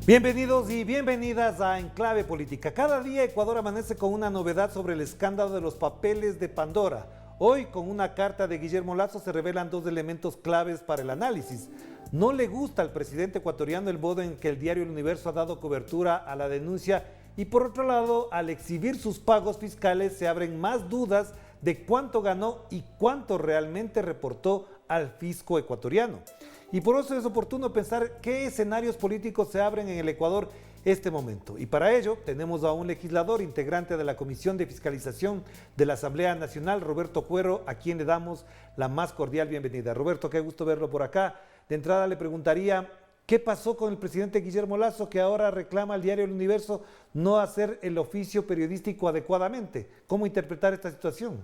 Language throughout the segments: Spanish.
Bienvenidos y bienvenidas a Enclave Política. Cada día Ecuador amanece con una novedad sobre el escándalo de los papeles de Pandora. Hoy, con una carta de Guillermo Lasso, se revelan dos elementos claves para el análisis. No le gusta al presidente ecuatoriano el modo en que el diario El Universo ha dado cobertura a la denuncia y, por otro lado, al exhibir sus pagos fiscales se abren más dudas de cuánto ganó y cuánto realmente reportó al fisco ecuatoriano. Y por eso es oportuno pensar qué escenarios políticos se abren en el Ecuador este momento. Y para ello tenemos a un legislador integrante de la Comisión de Fiscalización de la Asamblea Nacional, Roberto Cuero, a quien le damos la más cordial bienvenida. Roberto, qué gusto verlo por acá. De entrada le preguntaría, ¿qué pasó con el presidente Guillermo Lasso, que ahora reclama al diario El Universo no hacer el oficio periodístico adecuadamente? ¿Cómo interpretar esta situación?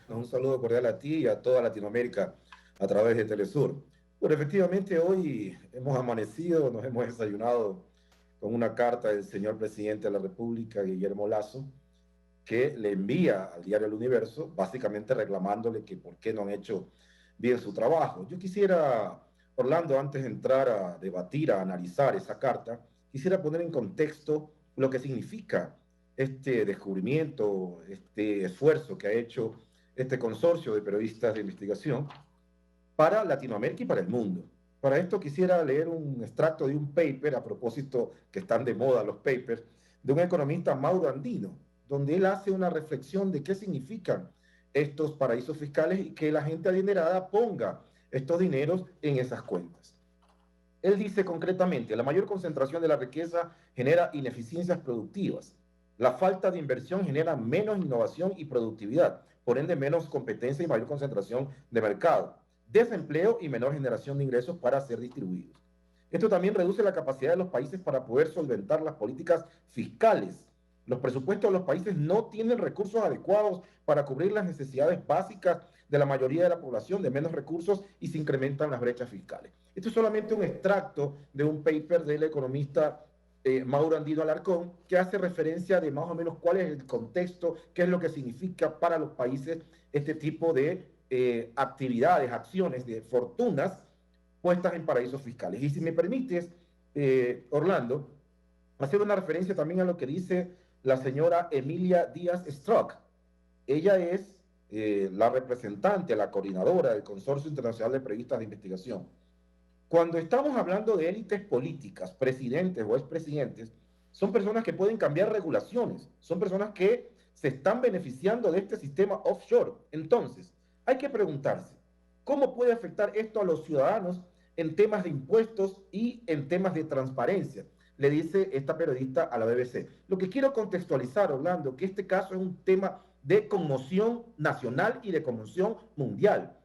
Un saludo cordial a ti y a toda Latinoamérica a través de Telesur. Bueno, efectivamente hoy hemos amanecido, nos hemos desayunado con una carta del señor presidente de la República, Guillermo Lasso, que le envía al diario El Universo, básicamente reclamándole que por qué no han hecho bien su trabajo. Yo quisiera, Orlando, antes de entrar a debatir, a analizar esa carta, quisiera poner en contexto lo que significa este descubrimiento, este esfuerzo que ha hecho este consorcio de periodistas de investigación para Latinoamérica y para el mundo. Para esto quisiera leer un extracto de un paper, a propósito que están de moda los papers, de un economista, Mauro Andino, donde él hace una reflexión de qué significan estos paraísos fiscales y que la gente adinerada ponga estos dineros en esas cuentas. Él dice concretamente, la mayor concentración de la riqueza genera ineficiencias productivas. La falta de inversión genera menos innovación y productividad, por ende menos competencia y mayor concentración de mercado, desempleo y menor generación de ingresos para ser distribuidos. Esto también reduce la capacidad de los países para poder solventar las políticas fiscales. Los presupuestos de los países no tienen recursos adecuados para cubrir las necesidades básicas de la mayoría de la población de menos recursos y se incrementan las brechas fiscales. Esto es solamente un extracto de un paper del economista Mauro Andino Alarcón, que hace referencia de más o menos cuál es el contexto, qué es lo que significa para los países este tipo de actividades, acciones de fortunas puestas en paraísos fiscales. Y si me permites, Orlando, hacer una referencia también a lo que dice la señora Emilia Díaz Strock. Ella es la representante, la coordinadora del Consorcio Internacional de Periodistas de Investigación. Cuando estamos hablando de élites políticas, presidentes o expresidentes, son personas que pueden cambiar regulaciones, son personas que se están beneficiando de este sistema offshore. Entonces, hay que preguntarse, ¿cómo puede afectar esto a los ciudadanos en temas de impuestos y en temas de transparencia? Le dice esta periodista a la BBC. Lo que quiero contextualizar, Orlando, que este caso es un tema de conmoción nacional y de conmoción mundial.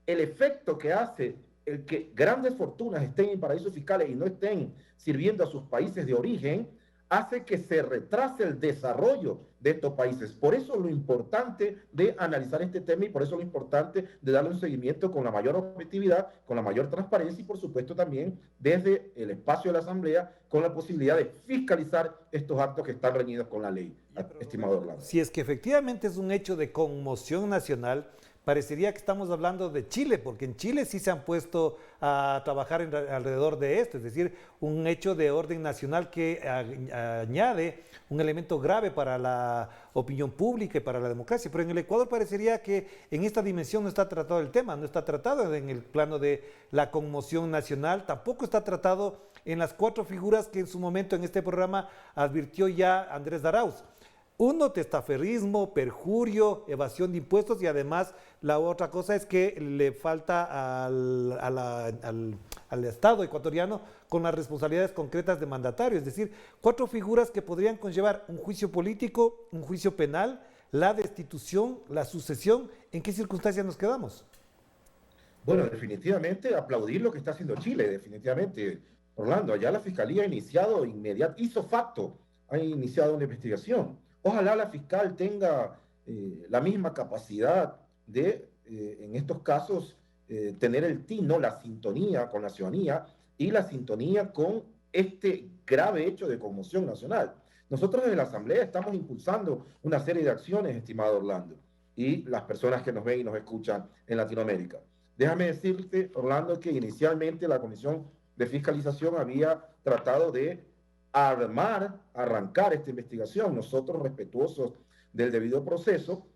El efecto que hace el que grandes fortunas estén en paraísos fiscales y no estén sirviendo a sus países de origen, hace que se retrase el desarrollo de estos países. Por eso lo importante de analizar este tema y por eso lo importante de darle un seguimiento con la mayor objetividad, con la mayor transparencia y por supuesto también desde el espacio de la Asamblea con la posibilidad de fiscalizar estos actos que están reñidos con la ley, estimado Roberto, Orlando. si es que efectivamente es un hecho de conmoción nacional, parecería que estamos hablando de Chile, porque en Chile sí se han puesto a trabajar alrededor de esto, es decir, un hecho de orden nacional que añade un elemento grave para la opinión pública y para la democracia. Pero en el Ecuador parecería que en esta dimensión no está tratado el tema, no está tratado en el plano de la conmoción nacional, tampoco está tratado en las cuatro figuras que en su momento en este programa advirtió ya Andrés Darauz. Uno, testaferrismo, perjurio, evasión de impuestos y además la otra cosa es que le falta al Estado ecuatoriano con las responsabilidades concretas de mandatario. Es decir, cuatro figuras que podrían conllevar un juicio político, un juicio penal, la destitución, la sucesión. ¿En qué circunstancias nos quedamos? Bueno, definitivamente aplaudir lo que está haciendo Chile, definitivamente. Orlando, allá la Fiscalía ha iniciado hizo facto, ha iniciado una investigación. Ojalá la fiscal tenga la misma capacidad de, en estos casos, tener el tino, la sintonía con la ciudadanía y la sintonía con este grave hecho de conmoción nacional. Nosotros desde la Asamblea estamos impulsando una serie de acciones, estimado Orlando, y las personas que nos ven y nos escuchan en Latinoamérica. Déjame decirte, Orlando, que inicialmente la Comisión de Fiscalización había tratado de arrancar esta investigación. Nosotros, respetuosos del debido proceso,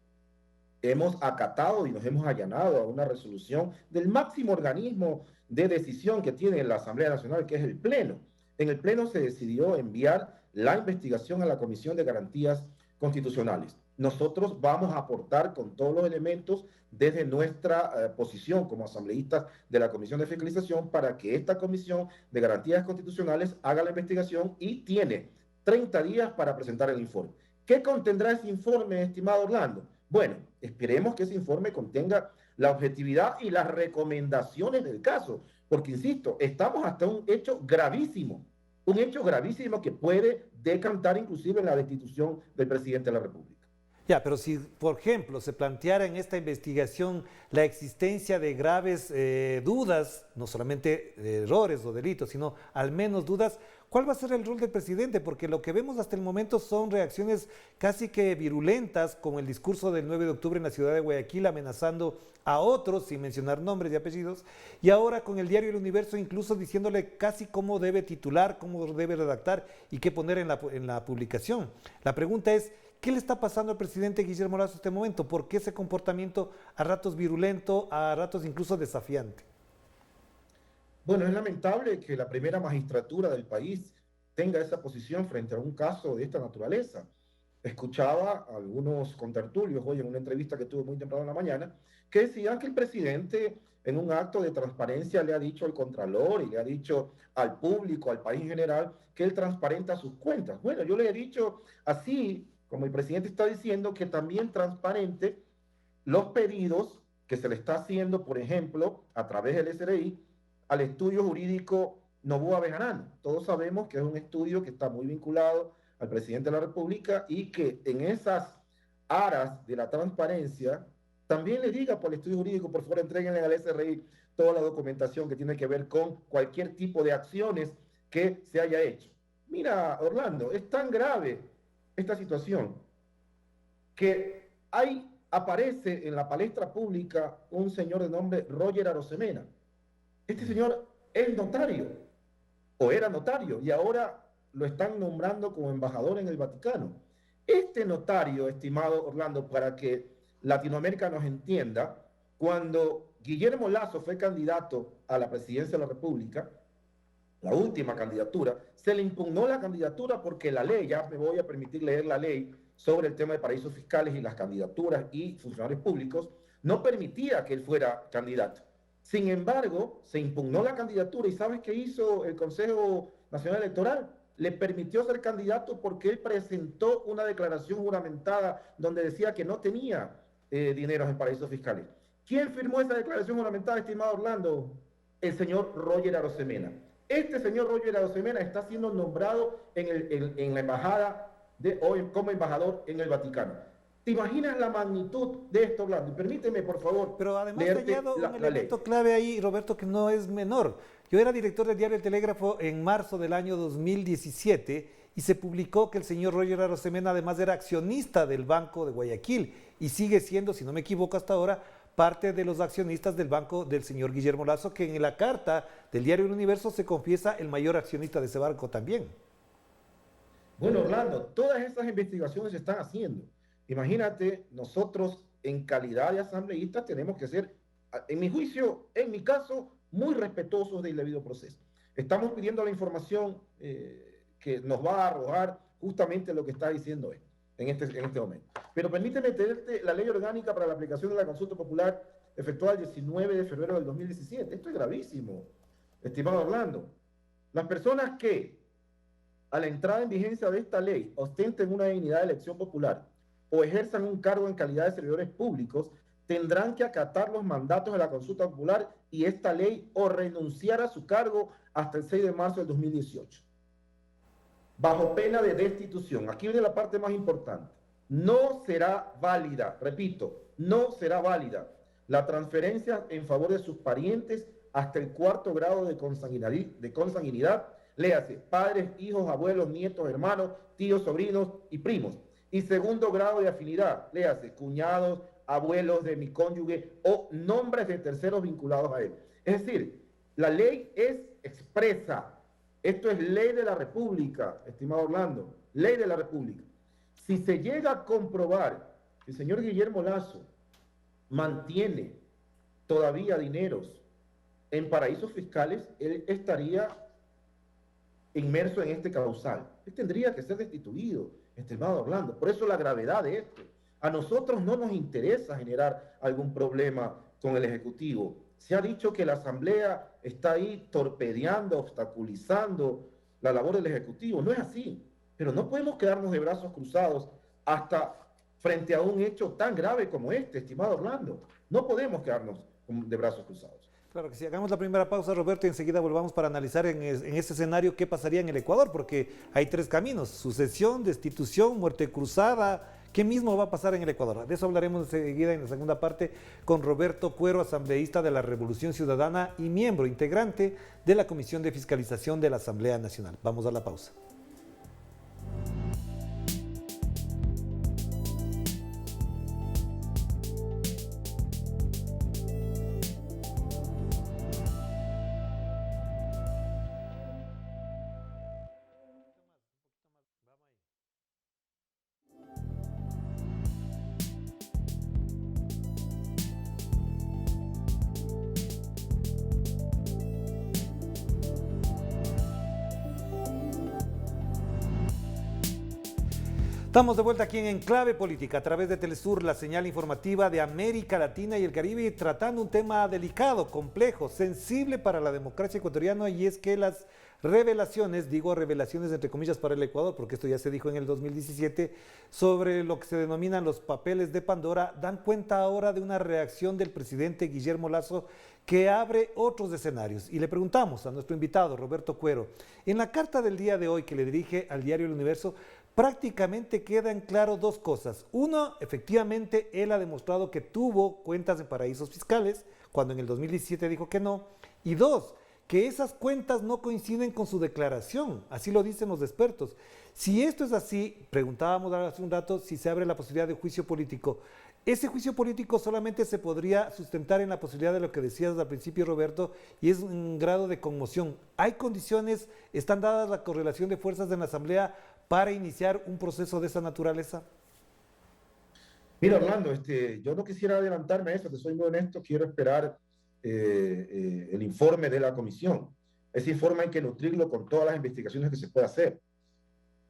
hemos acatado y nos hemos allanado a una resolución del máximo organismo de decisión que tiene la Asamblea Nacional, que es el Pleno. En el Pleno se decidió enviar la investigación a la Comisión de Garantías Constitucionales. Nosotros vamos a aportar con todos los elementos desde nuestra posición como asambleístas de la Comisión de Fiscalización para que esta Comisión de Garantías Constitucionales haga la investigación y tiene 30 días para presentar el informe. ¿Qué contendrá ese informe, estimado Orlando? Bueno, esperemos que ese informe contenga la objetividad y las recomendaciones del caso, porque, insisto, estamos hasta un hecho gravísimo que puede decantar inclusive en la destitución del presidente de la República. Ya, pero si, por ejemplo, se planteara en esta investigación la existencia de graves dudas, no solamente de errores o delitos, sino al menos dudas, ¿cuál va a ser el rol del presidente? Porque lo que vemos hasta el momento son reacciones casi que virulentas, como el discurso del 9 de octubre en la ciudad de Guayaquil, amenazando a otros, sin mencionar nombres y apellidos, y ahora con el diario El Universo incluso diciéndole casi cómo debe titular, cómo debe redactar y qué poner en la publicación. La pregunta es, ¿qué le está pasando al presidente Guillermo Lasso en este momento? ¿Por qué ese comportamiento a ratos virulento, a ratos incluso desafiante? Bueno, es lamentable que la primera magistratura del país tenga esa posición frente a un caso de esta naturaleza. Escuchaba a algunos contertulios hoy en una entrevista que tuve muy temprano en la mañana que decían que el presidente en un acto de transparencia le ha dicho al Contralor y le ha dicho al público, al país en general, que él transparenta sus cuentas. Bueno, yo le he dicho así, como el presidente está diciendo, que también transparente los pedidos que se le está haciendo, por ejemplo, a través del SRI, al estudio jurídico Noboa Bejarano. Todos sabemos que es un estudio que está muy vinculado al presidente de la República y que en esas aras de la transparencia también le diga por el estudio jurídico, por favor, entreguen al SRI toda la documentación que tiene que ver con cualquier tipo de acciones que se haya hecho. Mira, Orlando, es tan grave esta situación que aparece en la palestra pública un señor de nombre Roger Arosemena. Este señor es notario, o era notario, y ahora lo están nombrando como embajador en el Vaticano. Este notario, estimado Orlando, para que Latinoamérica nos entienda, cuando Guillermo Lasso fue candidato a la presidencia de la República, la última candidatura, se le impugnó la candidatura porque la ley, ya me voy a permitir leer la ley sobre el tema de paraísos fiscales y las candidaturas y funcionarios públicos, no permitía que él fuera candidato. Sin embargo, se impugnó la candidatura y ¿sabes qué hizo el Consejo Nacional Electoral? Le permitió ser candidato porque él presentó una declaración juramentada donde decía que no tenía dineros en paraísos fiscales. ¿Quién firmó esa declaración juramentada, estimado Orlando? El señor Roger Arosemena. Este señor Roger Arosemena está siendo nombrado en la embajada como embajador en el Vaticano. ¿Te imaginas la magnitud de esto, Orlando? Permíteme, por favor. Pero además te añado un elemento clave ahí, Roberto, que no es menor. Yo era director del diario El Telégrafo en marzo del año 2017 y se publicó que el señor Roger Arosemena además era accionista del Banco de Guayaquil y sigue siendo, si no me equivoco hasta ahora, parte de los accionistas del banco del señor Guillermo Lasso, que en la carta del diario El Universo se confiesa el mayor accionista de ese banco también. Bueno, Orlando, todas estas investigaciones se están haciendo. Imagínate, nosotros en calidad de asambleístas tenemos que ser, en mi juicio, en mi caso, muy respetuosos del debido proceso. Estamos pidiendo la información que nos va a arrojar justamente lo que está diciendo él en este momento. Pero permíteme tenerte la ley orgánica para la aplicación de la consulta popular efectuada el 19 de febrero del 2017. Esto es gravísimo, estimado Orlando. Las personas que a la entrada en vigencia de esta ley ostenten una dignidad de elección popular o ejerzan un cargo en calidad de servidores públicos, tendrán que acatar los mandatos de la consulta popular y esta ley o renunciar a su cargo hasta el 6 de marzo del 2018. Bajo pena de destitución. Aquí viene la parte más importante. No será válida, repito, no será válida la transferencia en favor de sus parientes hasta el 4º grado de consanguinidad, léase, padres, hijos, abuelos, nietos, hermanos, tíos, sobrinos y primos. Y 2º grado de afinidad, léase, cuñados, abuelos de mi cónyuge o nombres de terceros vinculados a él. Es decir, La ley es expresa. Esto es ley de la República, estimado Orlando, ley de la República. Si se llega a comprobar que el señor Guillermo Lasso mantiene todavía dineros en paraísos fiscales, él estaría inmerso en este causal. Él tendría que ser destituido, estimado Orlando. Por eso la gravedad de esto. A nosotros no nos interesa generar algún problema con el Ejecutivo. Se ha dicho que la Asamblea está ahí torpedeando, obstaculizando la labor del Ejecutivo. No es así. Pero no podemos quedarnos de brazos cruzados hasta frente a un hecho tan grave como este, estimado Orlando. No podemos quedarnos de brazos cruzados. Claro que sí, hagamos la primera pausa, Roberto, y enseguida volvamos para analizar en este escenario qué pasaría en el Ecuador, porque hay tres caminos: sucesión, destitución, muerte cruzada. ¿Qué mismo va a pasar en el Ecuador? De eso hablaremos enseguida en la segunda parte con Roberto Cuero, asambleísta de la Revolución Ciudadana y miembro integrante de la Comisión de Fiscalización de la Asamblea Nacional. Vamos a la pausa. Estamos de vuelta aquí en Enclave Política a través de Telesur, la señal informativa de América Latina y el Caribe, tratando un tema delicado, complejo, sensible para la democracia ecuatoriana, y es que las revelaciones, digo revelaciones entre comillas para el Ecuador, porque esto ya se dijo en el 2017, sobre lo que se denominan los papeles de Pandora, dan cuenta ahora de una reacción del presidente Guillermo Lasso que abre otros escenarios. Y le preguntamos a nuestro invitado, Roberto Cuero, en la carta del día de hoy que le dirige al diario El Universo, prácticamente quedan claras dos cosas. Uno, efectivamente, él ha demostrado que tuvo cuentas de paraísos fiscales, cuando en el 2017 dijo que no. Y dos, que esas cuentas no coinciden con su declaración, así lo dicen los expertos. Si esto es así, preguntábamos hace un rato si se abre la posibilidad de juicio político. Ese juicio político solamente se podría sustentar en la posibilidad de lo que decías al principio, Roberto, y es un grado de conmoción. ¿Hay condiciones, están dadas la correlación de fuerzas en la Asamblea para iniciar un proceso de esa naturaleza? Mira, Orlando, yo no quisiera adelantarme a eso, te soy muy honesto, quiero esperar el informe de la comisión. Ese informe hay que nutrirlo con todas las investigaciones que se pueda hacer.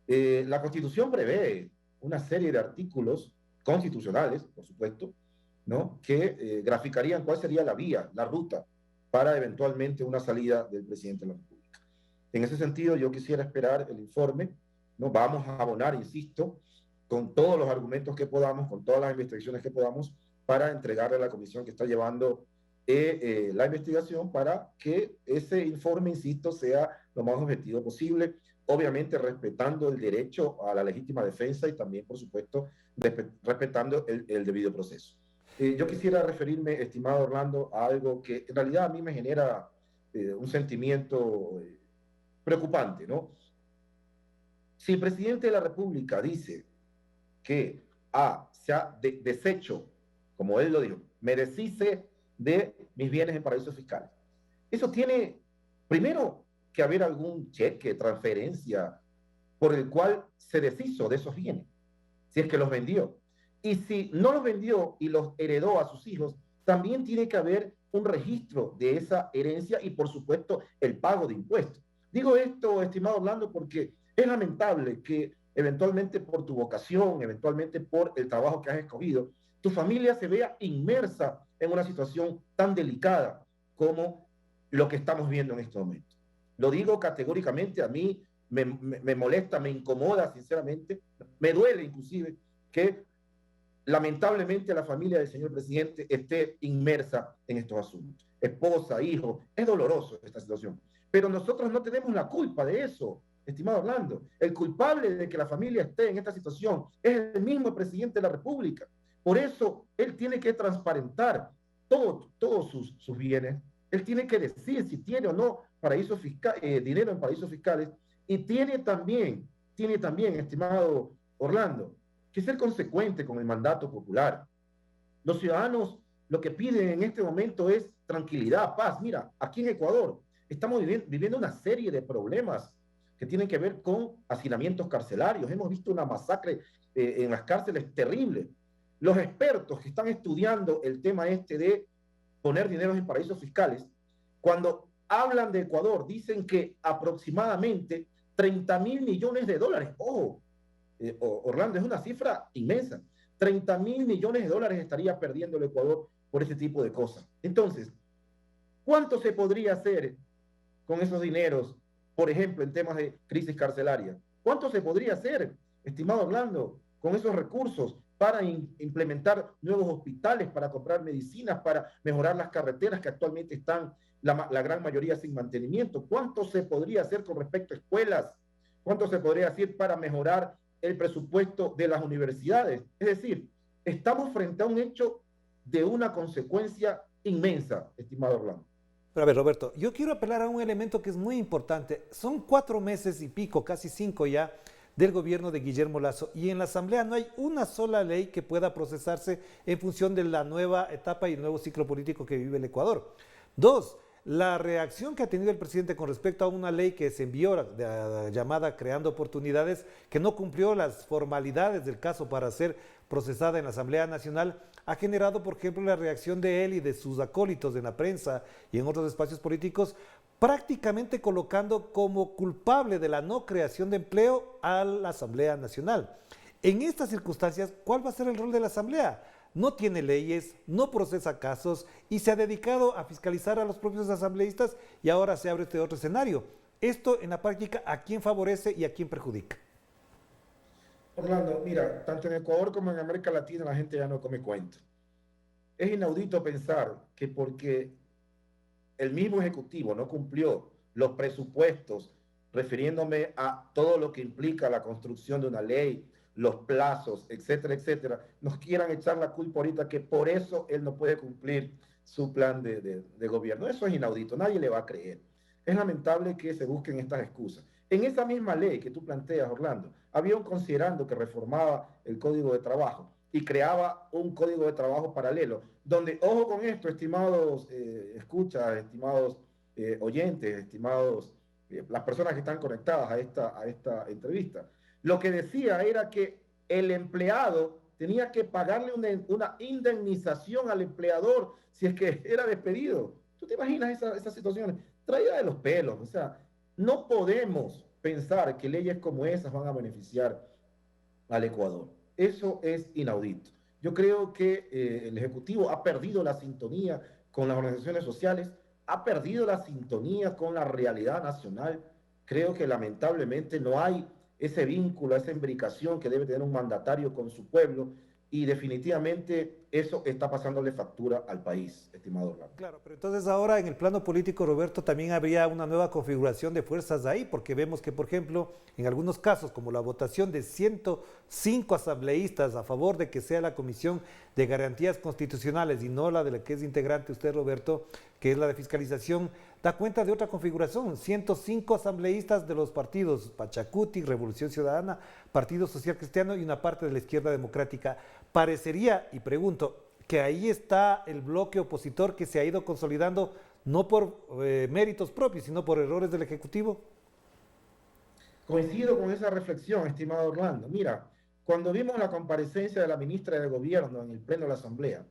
La Constitución prevé una serie de artículos constitucionales, por supuesto, ¿no?, que graficarían cuál sería la vía, la ruta para eventualmente una salida del presidente de la República. En ese sentido, yo quisiera esperar el informe, ¿no? Vamos a abonar, insisto, con todos los argumentos que podamos, con todas las investigaciones que podamos, para entregarle a la comisión que está llevando la investigación para que ese informe, insisto, sea lo más objetivo posible, obviamente respetando el derecho a la legítima defensa y también, por supuesto, respetando el debido proceso. Yo quisiera referirme, estimado Orlando, a algo que en realidad a mí me genera un sentimiento preocupante, ¿no? Si el presidente de la República dice que se ha deshecho, como él lo dijo, me deshice de mis bienes en paraísos fiscales, eso tiene primero que haber algún cheque, transferencia, por el cual se deshizo de esos bienes, si es que los vendió. Y si no los vendió y los heredó a sus hijos, también tiene que haber un registro de esa herencia y, por supuesto, el pago de impuestos. Digo esto, estimado Orlando, porque es lamentable que eventualmente por tu vocación, eventualmente por el trabajo que has escogido, tu familia se vea inmersa en una situación tan delicada como lo que estamos viendo en este momento. Lo digo categóricamente, a mí me molesta, me incomoda sinceramente, me duele inclusive que lamentablemente la familia del señor presidente esté inmersa en estos asuntos. Esposa, hijo, es doloroso esta situación. Pero nosotros no tenemos la culpa de eso, estimado Orlando. El culpable de que la familia esté en esta situación es el mismo presidente de la República. Por eso él tiene que transparentar todos sus bienes. Él tiene que decir si tiene o no dinero en paraísos fiscales, y tiene también, estimado Orlando, que ser consecuente con el mandato popular. Los ciudadanos lo que piden en este momento es tranquilidad, paz. Mira, aquí en Ecuador estamos viviendo una serie de problemas que tienen que ver con hacinamientos carcelarios. Hemos visto una masacre en las cárceles terrible. Los expertos que están estudiando el tema este de poner dinero en paraísos fiscales, cuando hablan de Ecuador, dicen que aproximadamente 30.000 millones de dólares, ojo, Orlando, es una cifra inmensa, 30.000 millones de dólares estaría perdiendo el Ecuador por ese tipo de cosas. Entonces, ¿cuánto se podría hacer con esos dineros, por ejemplo, en temas de crisis carcelaria? ¿Cuánto se podría hacer, estimado Orlando, con esos recursos para implementar nuevos hospitales, para comprar medicinas, para mejorar las carreteras que actualmente están la gran mayoría sin mantenimiento? ¿Cuánto se podría hacer con respecto a escuelas? ¿Cuánto se podría hacer para mejorar el presupuesto de las universidades? Es decir, estamos frente a un hecho de una consecuencia inmensa, estimado Orlando. Pero a ver, Roberto, yo quiero apelar a un elemento que es muy importante. Son 4 meses y pico, casi 5 ya, del gobierno de Guillermo Lasso, y en la Asamblea no hay una sola ley que pueda procesarse en función de la nueva etapa y el nuevo ciclo político que vive el Ecuador. Dos, la reacción que ha tenido el presidente con respecto a una ley que se envió llamada Creando Oportunidades, que no cumplió las formalidades del caso para ser procesada en la Asamblea Nacional, ha generado, por ejemplo, la reacción de él y de sus acólitos en la prensa y en otros espacios políticos, prácticamente colocando como culpable de la no creación de empleo a la Asamblea Nacional. En estas circunstancias, ¿cuál va a ser el rol de la Asamblea? No tiene leyes, no procesa casos y se ha dedicado a fiscalizar a los propios asambleístas, y ahora se abre este otro escenario. Esto, en la práctica, ¿a quién favorece y a quién perjudica? Orlando, mira, tanto en Ecuador como en América Latina la gente ya no come cuento. Es inaudito pensar que porque el mismo Ejecutivo no cumplió los presupuestos, refiriéndome a todo lo que implica la construcción de una ley, los plazos, etcétera, etcétera, nos quieran echar la culpa ahorita que por eso él no puede cumplir su plan de gobierno. Eso es inaudito, nadie le va a creer. Es lamentable que se busquen estas excusas. En esa misma ley que tú planteas, Orlando, había un considerando que reformaba el Código de Trabajo y creaba un Código de Trabajo paralelo, donde, ojo con esto, estimados escuchas, estimados oyentes, estimados, las personas que están conectadas a esta entrevista, lo que decía era que el empleado tenía que pagarle una indemnización al empleador si es que era despedido. ¿Tú te imaginas esas situaciones? Traída de los pelos. O sea, no podemos pensar que leyes como esas van a beneficiar al Ecuador. Eso es inaudito. Yo creo que el Ejecutivo ha perdido la sintonía con las organizaciones sociales, ha perdido la sintonía con la realidad nacional. Creo que lamentablemente no hay ese vínculo, esa imbricación que debe tener un mandatario con su pueblo, y definitivamente eso está pasándole factura al país, estimado Orlando. Claro, pero entonces ahora en el plano político, Roberto, también habría una nueva configuración de fuerzas ahí, porque vemos que, por ejemplo, en algunos casos, como la votación de 105 asambleístas a favor de que sea la Comisión de Garantías Constitucionales y no la de la que es integrante usted, Roberto, que es la de fiscalización, da cuenta de otra configuración. 105 asambleístas de los partidos Pachacuti, Revolución Ciudadana, Partido Social Cristiano y una parte de la izquierda democrática. Parecería, y pregunto, que ahí está el bloque opositor que se ha ido consolidando no por méritos propios, sino por errores del Ejecutivo. Coincido con esa reflexión, estimado Orlando. Mira, cuando vimos la comparecencia de la ministra de Gobierno en el Pleno de la Asamblea,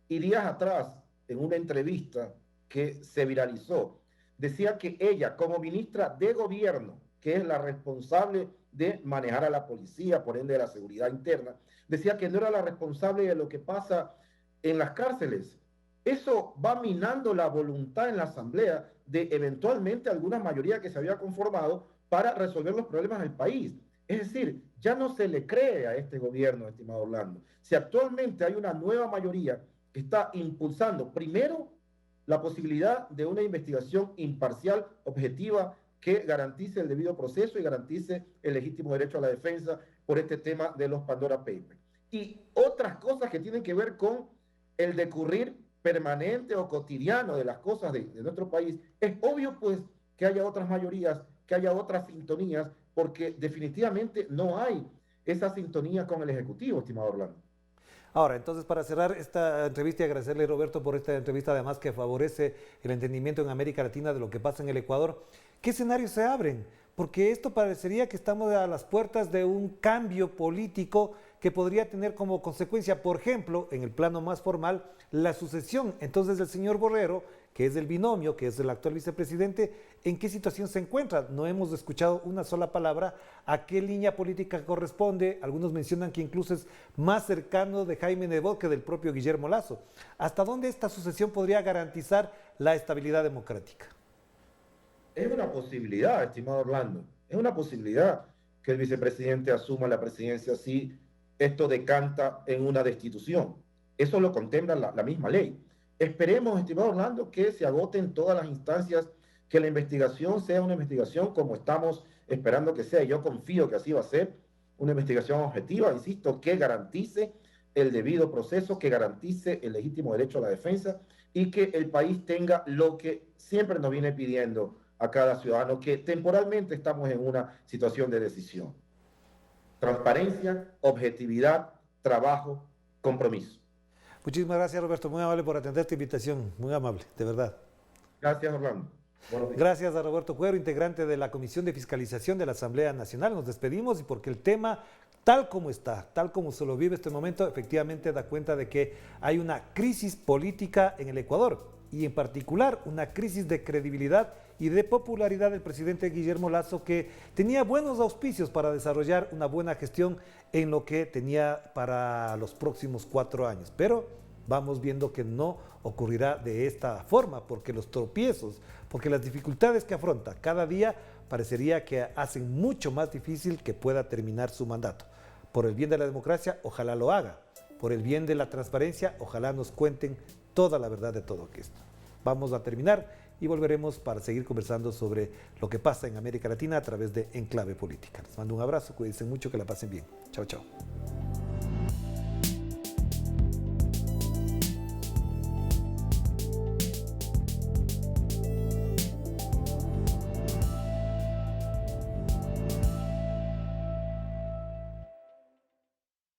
y días atrás, en una entrevista que se viralizó, decía que ella, como ministra de Gobierno, que es la responsable de manejar a la policía, por ende de la seguridad interna, decía que no era la responsable de lo que pasa en las cárceles. Eso va minando la voluntad en la Asamblea de eventualmente alguna mayoría que se había conformado para resolver los problemas del país. Es decir, ya no se le cree a este gobierno, estimado Orlando. Si actualmente hay una nueva mayoría que está impulsando, primero, la posibilidad de una investigación imparcial, objetiva, que garantice el debido proceso y garantice el legítimo derecho a la defensa por este tema de los Pandora Papers. Y otras cosas que tienen que ver con el decurrir permanente o cotidiano de las cosas de nuestro país. Es obvio, pues, que haya otras mayorías, que haya otras sintonías, porque definitivamente no hay esa sintonía con el Ejecutivo, estimado Orlando. Ahora, entonces, para cerrar esta entrevista y agradecerle, Roberto, por esta entrevista, además que favorece el entendimiento en América Latina de lo que pasa en el Ecuador, ¿qué escenarios se abren? Porque esto parecería que estamos a las puertas de un cambio político que podría tener como consecuencia, por ejemplo, en el plano más formal, la sucesión. Entonces, el señor Borrero, que es del binomio, que es el actual vicepresidente, ¿en qué situación se encuentra? No hemos escuchado una sola palabra a qué línea política corresponde. Algunos mencionan que incluso es más cercano de Jaime Nebot que del propio Guillermo Lasso. ¿Hasta dónde esta sucesión podría garantizar la estabilidad democrática? Es una posibilidad, estimado Orlando, es una posibilidad que el vicepresidente asuma la presidencia si esto decanta en una destitución. Eso lo contempla la misma ley. Esperemos, estimado Orlando, que se agoten todas las instancias, que la investigación sea una investigación como estamos esperando que sea. Yo confío que así va a ser, una investigación objetiva, insisto, que garantice el debido proceso, que garantice el legítimo derecho a la defensa y que el país tenga lo que siempre nos viene pidiendo a cada ciudadano, que temporalmente estamos en una situación de decisión. Transparencia, objetividad, trabajo, compromiso. Muchísimas gracias, Roberto. Muy amable por atender esta invitación. Muy amable, de verdad. Gracias, Orlando. Buenos días. Gracias a Roberto Cuero, integrante de la Comisión de Fiscalización de la Asamblea Nacional. Nos despedimos y porque el tema, tal como está, tal como se lo vive este momento, efectivamente da cuenta de que hay una crisis política en el Ecuador y en particular una crisis de credibilidad y de popularidad del presidente Guillermo Lasso, que tenía buenos auspicios para desarrollar una buena gestión en lo que tenía para los próximos 4 años. Pero vamos viendo que no ocurrirá de esta forma, porque los tropiezos, porque las dificultades que afronta cada día parecería que hacen mucho más difícil que pueda terminar su mandato. Por el bien de la democracia, ojalá lo haga. Por el bien de la transparencia, ojalá nos cuenten toda la verdad de todo esto. Vamos a terminar y volveremos para seguir conversando sobre lo que pasa en América Latina a través de Enclave Política. Les mando un abrazo, cuídense mucho, que la pasen bien. Chao, chao.